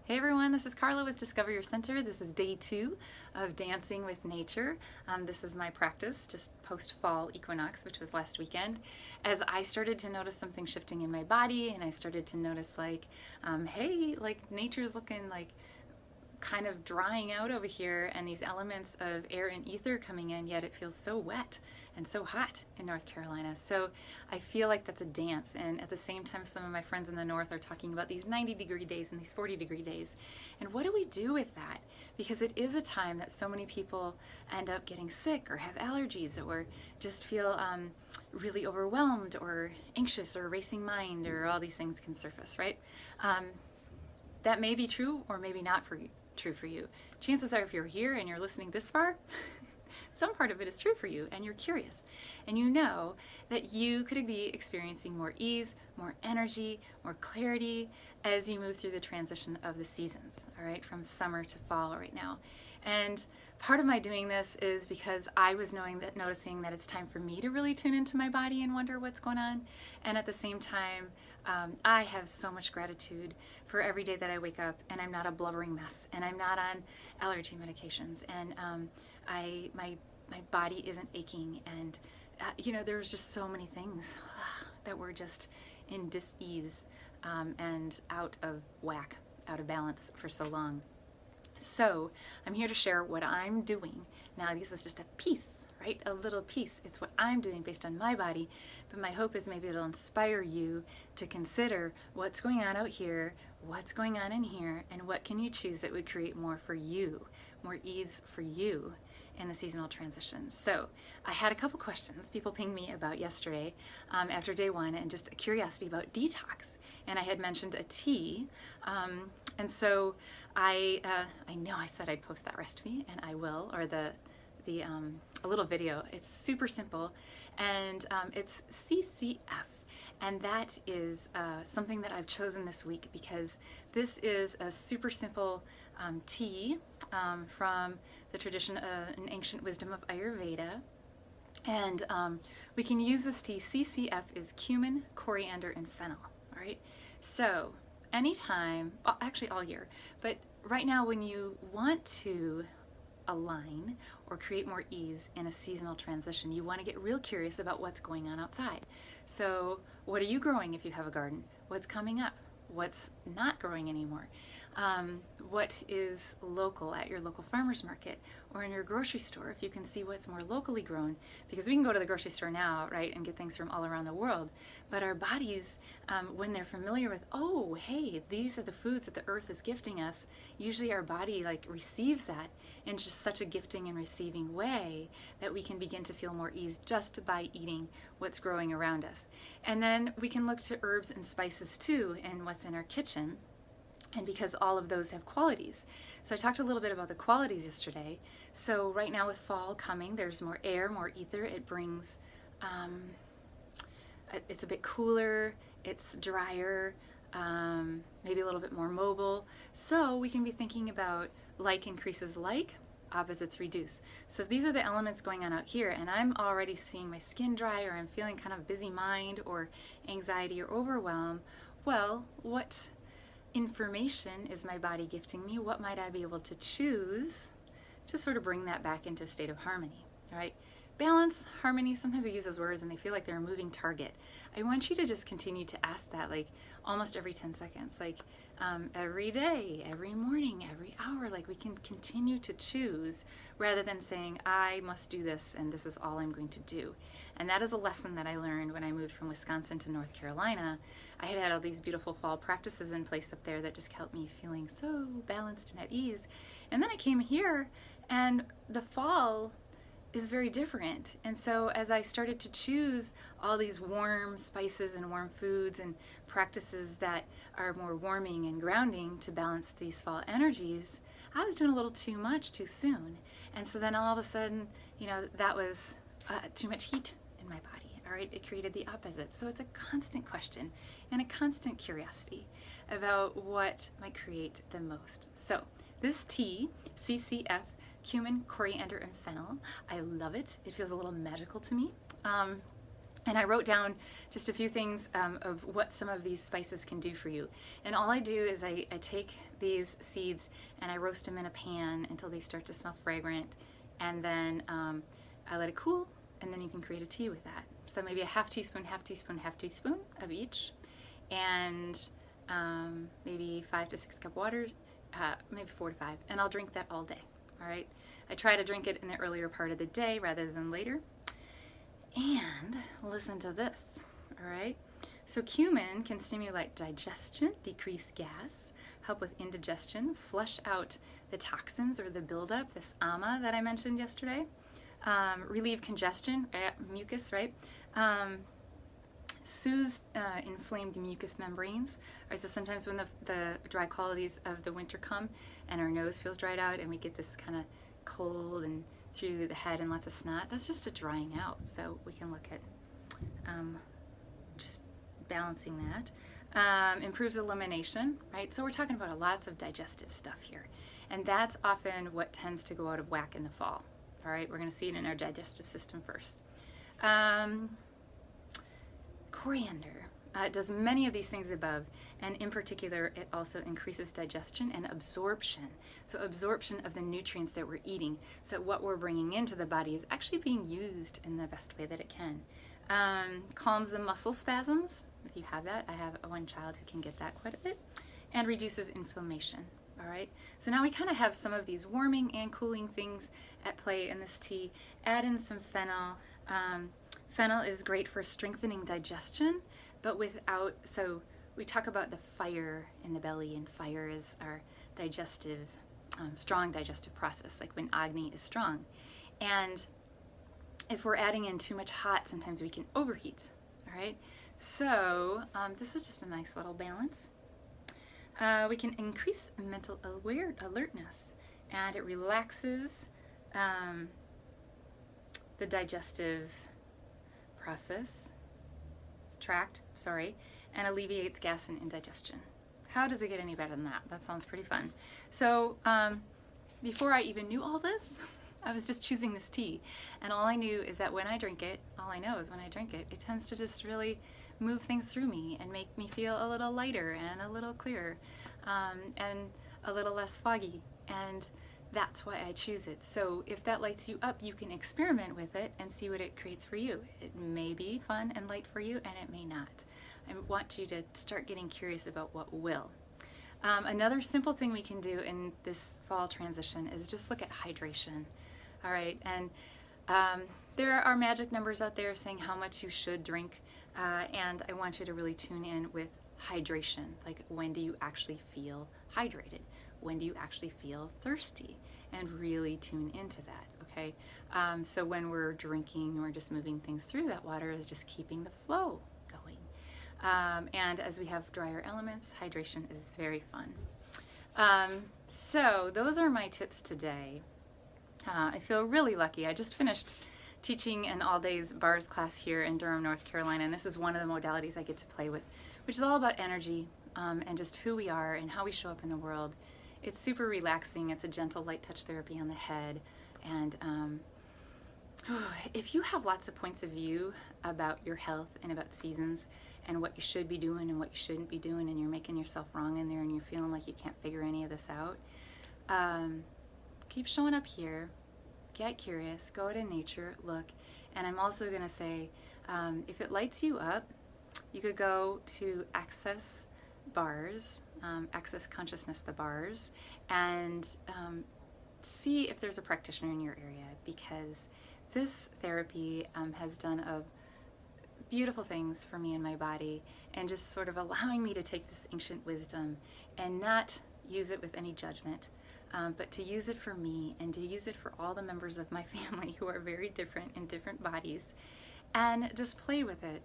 Hey everyone, this is Carla with Discover Your Center. This is day 2 of Dancing with Nature. This is my practice just post-fall equinox, which was last weekend. As I started to notice something shifting in my body, and I started to notice hey, nature's looking like kind of drying out over here, and these elements of air and ether coming in, yet it feels so wet and so hot in North Carolina. So I feel like that's a dance, and at the same time some of my friends in the north are talking about these 90-degree days and these 40-degree days. And what do we do with that? Because it is a time that so many people end up getting sick or have allergies or just feel really overwhelmed or anxious or racing mind, or all these things can surface, right? That may be true or maybe not true for you. Chances are, if you're here and you're listening this far, some part of it is true for you, and you're curious, and you know that you could be experiencing more ease, more energy, more clarity as you move through the transition of the seasons, all right, from summer to fall right now. And part of my doing this is because I was noticing that it's time for me to really tune into my body and wonder what's going on. And at the same time, I have so much gratitude for every day that I wake up and I'm not a blubbering mess, and I'm not on allergy medications, and my body isn't aching, and there's just so many things that were just in dis-ease and out of whack, out of balance for so long. So I'm here to share what I'm doing. Now, this is just a piece, right? A little piece. It's what I'm doing based on my body, but my hope is maybe it'll inspire you to consider what's going on out here, what's going on in here, and what can you choose that would create more for you, more ease for you in the seasonal transition. So I had a couple questions people pinged me about yesterday after day 1, and just a curiosity about detox. And I had mentioned a tea, and so I know I said I'd post that recipe, and I will, or a little video. It's super simple, and it's CCF, and that is something that I've chosen this week because this is a super simple tea from the tradition and ancient wisdom of Ayurveda. And we can use this tea. CCF is cumin, coriander, and fennel. All right. So anytime, actually all year, but right now when you want to align or create more ease in a seasonal transition, you want to get real curious about what's going on outside. So what are you growing if you have a garden? What's coming up? What's not growing anymore? What is local at your local farmer's market or in your grocery store, if you can see what's more locally grown, because we can go to the grocery store now, right, and get things from all around the world, but our bodies, when they're familiar with, oh, hey, these are the foods that the earth is gifting us, usually our body receives that in just such a gifting and receiving way that we can begin to feel more ease just by eating what's growing around us. And then we can look to herbs and spices too, and what's in our kitchen, and because all of those have qualities. So I talked a little bit about the qualities yesterday. So right now with fall coming, there's more air, more ether. It brings, it's a bit cooler, it's drier, maybe a little bit more mobile. So we can be thinking about like increases like, opposites reduce. So if these are the elements going on out here, and I'm already seeing my skin dry, or I'm feeling kind of busy mind or anxiety or overwhelm, well, what information is my body gifting me? What might I be able to choose to sort of bring that back into a state of harmony, right? Balance, harmony, sometimes we use those words and they feel like they're a moving target. I want you to just continue to ask that almost every 10 seconds, every day, every morning, every hour, we can continue to choose rather than saying, I must do this and this is all I'm going to do. And that is a lesson that I learned when I moved from Wisconsin to North Carolina. I had all these beautiful fall practices in place up there that just helped me feeling so balanced and at ease. And then I came here and the fall is very different. And so as I started to choose all these warm spices and warm foods and practices that are more warming and grounding to balance these fall energies, I was doing a little too much too soon. And so then all of a sudden, that was too much heat in my body. All right, it created the opposite. So it's a constant question and a constant curiosity about what might create the most. So this tea, CCF, cumin, coriander, and fennel, I love it. It feels a little magical to me. And I wrote down just a few things of what some of these spices can do for you. And all I do is I take these seeds and I roast them in a pan until they start to smell fragrant. And then I let it cool, and then you can create a tea with that. So maybe a half teaspoon, half teaspoon, half teaspoon of each. And maybe 5 to 6 cup water, maybe 4 to 5. And I'll drink that all day, all right? I try to drink it in the earlier part of the day rather than later. And listen to this, all right? So cumin can stimulate digestion, decrease gas, help with indigestion, flush out the toxins or the buildup, this ama that I mentioned yesterday, relieve congestion, mucus, right? Soothe inflamed mucous membranes. Right, so sometimes when the dry qualities of the winter come and our nose feels dried out and we get this kind of cold and through the head and lots of snot, that's just a drying out. So we can look at just balancing that. Improves elimination, right? So we're talking about lots of digestive stuff here. And that's often what tends to go out of whack in the fall. All right, we're going to see it in our digestive system first. Coriander. It does many of these things above, and in particular, it also increases digestion and absorption. So absorption of the nutrients that we're eating, so what we're bringing into the body is actually being used in the best way that it can. Calms the muscle spasms, if you have that. I have one child who can get that quite a bit, and reduces inflammation. All right, so now we kind of have some of these warming and cooling things at play in this tea. Add in some fennel. Fennel is great for strengthening digestion, but without, so we talk about the fire in the belly, and fire is our digestive, strong digestive process, like when Agni is strong. And if we're adding in too much hot, sometimes we can overheat, all right? So this is just a nice little balance. We can increase mental alertness, and it relaxes the digestive process, and alleviates gas and indigestion. How does it get any better than that? That sounds pretty fun. So before I even knew all this, I was just choosing this tea, and all I knew is that when I drink it, it tends to just really move things through me and make me feel a little lighter and a little clearer and a little less foggy, and that's why I choose it. So if that lights you up, you can experiment with it and see what it creates for you. It may be fun and light for you, and it may not. I want you to start getting curious about what will. Another simple thing we can do in this fall transition is just look at hydration. All right, and there are magic numbers out there saying how much you should drink, and I want you to really tune in with hydration. Like, when do you actually feel hydrated? When do you actually feel thirsty? And really tune into that, okay? So when we're drinking, we're just moving things through, that water is just keeping the flow going. And as we have drier elements, hydration is very fun. So those are my tips today. I feel really lucky. I just finished teaching an all-days bars class here in Durham, North Carolina, and this is one of the modalities I get to play with, which is all about energy and just who we are and how we show up in the world. It's super relaxing. It's a gentle light touch therapy on the head. And if you have lots of points of view about your health and about seasons and what you should be doing and what you shouldn't be doing, and you're making yourself wrong in there and you're feeling like you can't figure any of this out, keep showing up here. Get curious. Go to nature. Look. And I'm also going to say, if it lights you up, you could go to Access Bars, Access Consciousness, the bars, and see if there's a practitioner in your area, because this therapy has done beautiful things for me and my body, and just sort of allowing me to take this ancient wisdom and not use it with any judgment, but to use it for me and to use it for all the members of my family who are very different in different bodies, and just play with it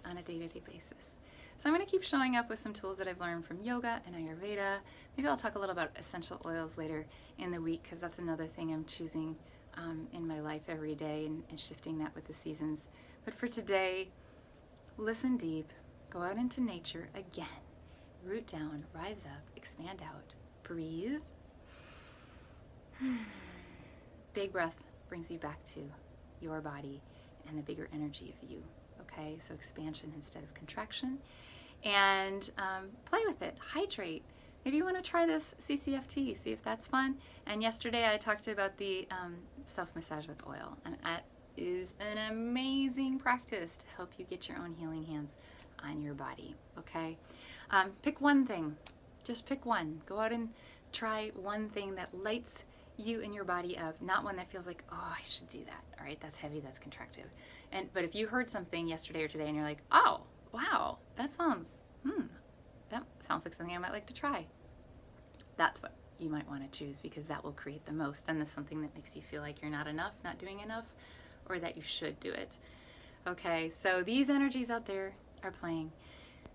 on a day-to-day basis. So I'm going to keep showing up with some tools that I've learned from yoga and Ayurveda. Maybe I'll talk a little about essential oils later in the week, because that's another thing I'm choosing in my life every day, and shifting that with the seasons. But for today, listen deep, go out into nature again, root down, rise up, expand out, breathe. Big breath brings you back to your body and the bigger energy of you. Okay, so expansion instead of contraction. And play with it, hydrate. Maybe you want to try this CCFT, see if that's fun. And yesterday I talked about the self-massage with oil, and that is an amazing practice to help you get your own healing hands on your body, okay? Pick one thing, just pick one. Go out and try one thing that lights you and your body up, not one that feels like, oh, I should do that, all right? That's heavy, that's contractive. But if you heard something yesterday or today and you're like, oh, wow, that sounds like something I might like to try. That's what you might want to choose, because that will create the most. Then there's something that makes you feel like you're not enough, not doing enough, or that you should do it. Okay, so these energies out there are playing.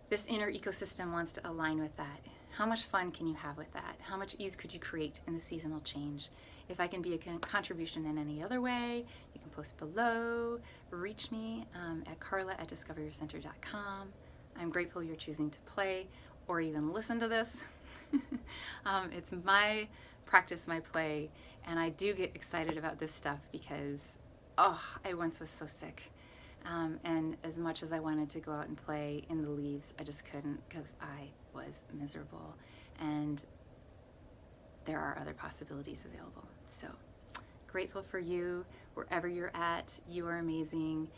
This inner ecosystem wants to align with that. How much fun can you have with that? How much ease could you create in the seasonal change? If I can be a contribution in any other way, you can post below. Reach me at carla@discoveryourcenter.com. I'm grateful you're choosing to play or even listen to this. It's my practice, my play, and I do get excited about this stuff because, I once was so sick. And as much as I wanted to go out and play in the leaves, I just couldn't because I was miserable. And there are other possibilities available. So grateful for you wherever you're at. You are amazing.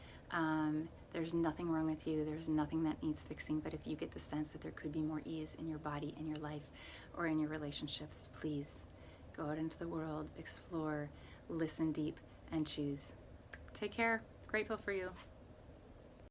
There's nothing wrong with you. There's nothing that needs fixing. But if you get the sense that there could be more ease in your body, in your life, or in your relationships, please go out into the world, explore, listen deep, and choose. Take care. Grateful for you.